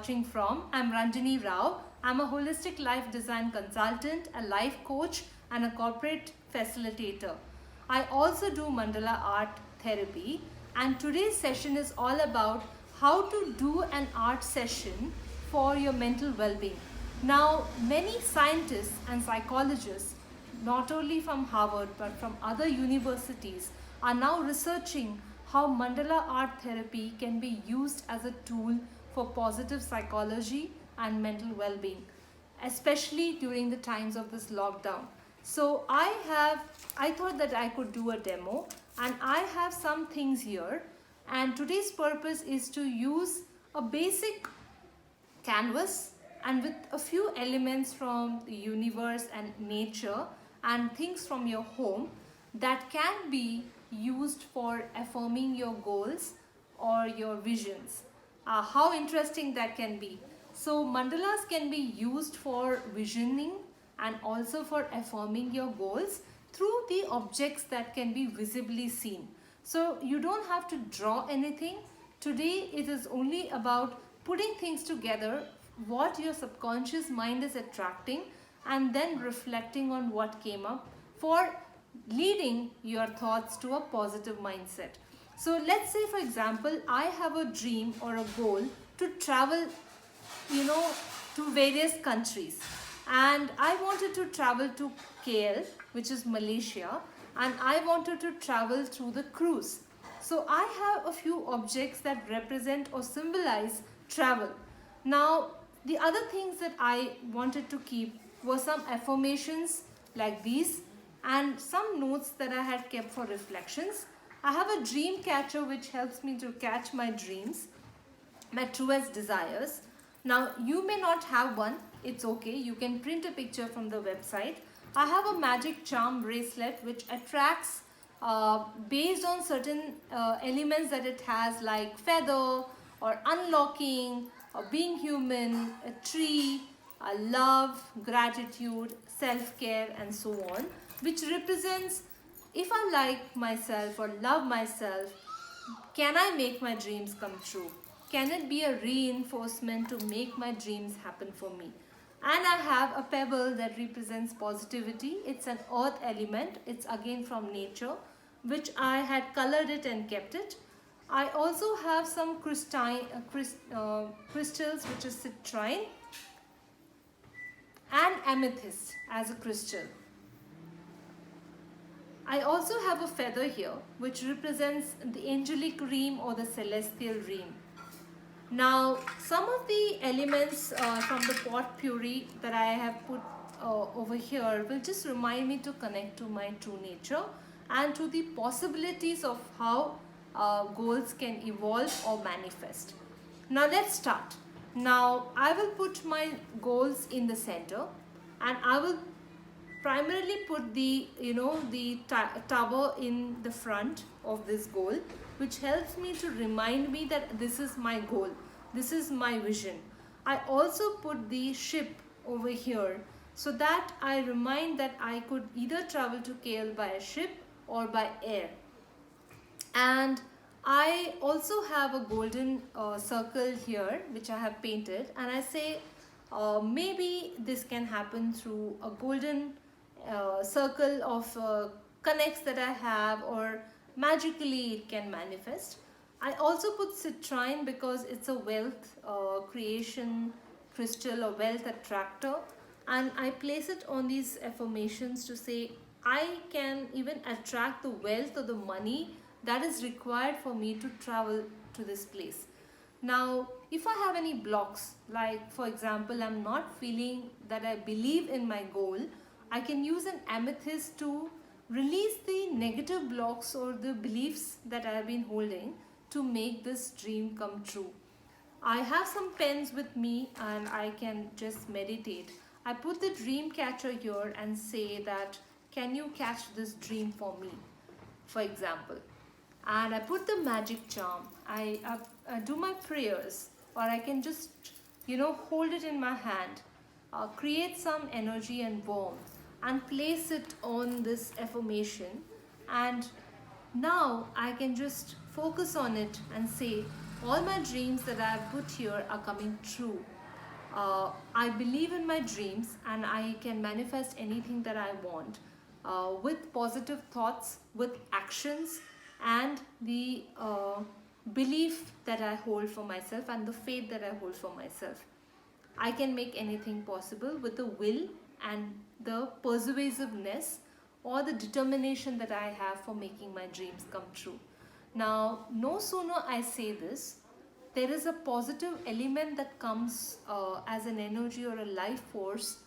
watching from. I'm Ranjini Rao. I'm a holistic life design consultant, a life coach, and a corporate facilitator. I also do mandala art therapy, and today's session is all about how to do an art session for your mental well-being. Now, many scientists and psychologists, not only from Harvard but from other universities, are now researching how mandala art therapy can be used as a tool for positive psychology and mental well-being, especially during the times of this lockdown. So I thought that I could do a demo, and I have some things here, and today's purpose is to use a basic canvas and with a few elements from the universe and nature and things from your home that can be used for affirming your goals or your visions. How interesting that can be. So mandalas can be used for visioning and also for affirming your goals through the objects that can be visibly seen. So you don't have to draw anything. Today it is only about putting things together, what your subconscious mind is attracting, and then reflecting on what came up for leading your thoughts to a positive mindset. So let's say, for example, I have a dream or a goal to travel, to various countries, and I wanted to travel to KL, which is Malaysia, and I wanted to travel through the cruise. So I have a few objects that represent or symbolize travel. Now, the other things that I wanted to keep were some affirmations like these and some notes that I had kept for reflections. I have a dream catcher which helps me to catch my dreams, my truest desires. Now, you may not have one, it's okay, you can print a picture from the website. I have a magic charm bracelet which attracts based on certain elements that it has, like feather or unlocking or being human, a tree, a love, gratitude, self-care, and so on, which represents if I like myself or love myself, can I make my dreams come true? Can it be a reinforcement to make my dreams happen for me? And I have a pebble that represents positivity. It's an earth element. It's again from nature, which I had colored it and kept it. I also have some crystals, which is citrine, and amethyst as a crystal. I also have a feather here which represents the angelic realm or the celestial realm. Now, some of the elements from the potpourri that I have put over here will just remind me to connect to my true nature and to the possibilities of how goals can evolve or manifest. Now let's start. Now I will put my goals in the center, and I will primarily put the tower in the front of this goal, which helps me to remind me that this is my goal, this is my vision. I also put the ship over here so that I remind that I could either travel to KL by a ship or by air. And I also have a golden circle here which I have painted, and I say maybe this can happen through a golden circle of connects that I have, or magically it can manifest. I also put citrine because it's a wealth creation crystal or wealth attractor, and I place it on these affirmations to say I can even attract the wealth or the money that is required for me to travel to this place. Now, if I have any blocks, like for example, I'm not feeling that I believe in my goal, I can use an amethyst to release the negative blocks or the beliefs that I have been holding to make this dream come true. I have some pens with me and I can just meditate. I put the dream catcher here and say that, can you catch this dream for me, for example. And I put the magic charm. I do my prayers, or I can just hold it in my hand, create some energy and warmth and place it on this affirmation, and now I can just focus on it and say, All my dreams that I have put here are coming true. I believe in my dreams and I can manifest anything that I want with positive thoughts, with actions, and the belief that I hold for myself and the faith that I hold for myself. I can make anything possible with the will and the persuasiveness or the determination that I have for making my dreams come true. Now, no sooner I say this, there is a positive element that comes as an energy or a life force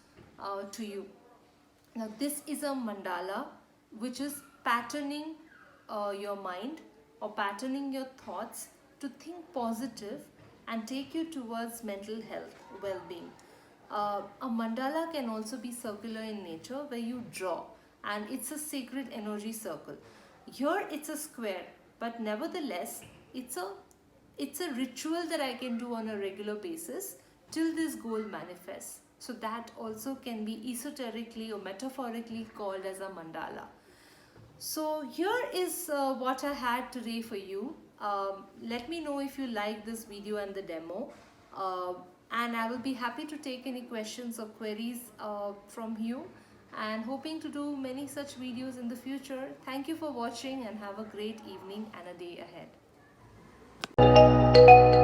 to you. Now, this is a mandala which is patterning your mind or patterning your thoughts to think positive and take you towards mental health, well-being. A mandala can also be circular in nature where you draw, and it's a sacred energy circle. Here it's a square, but nevertheless it's a ritual that I can do on a regular basis till this goal manifests. So that also can be esoterically or metaphorically called as a mandala. So here is what I had today for you. Let me know if you like this video and the demo. And I will be happy to take any questions or queries from you, and hoping to do many such videos in the future. Thank you for watching and have a great evening and a day ahead.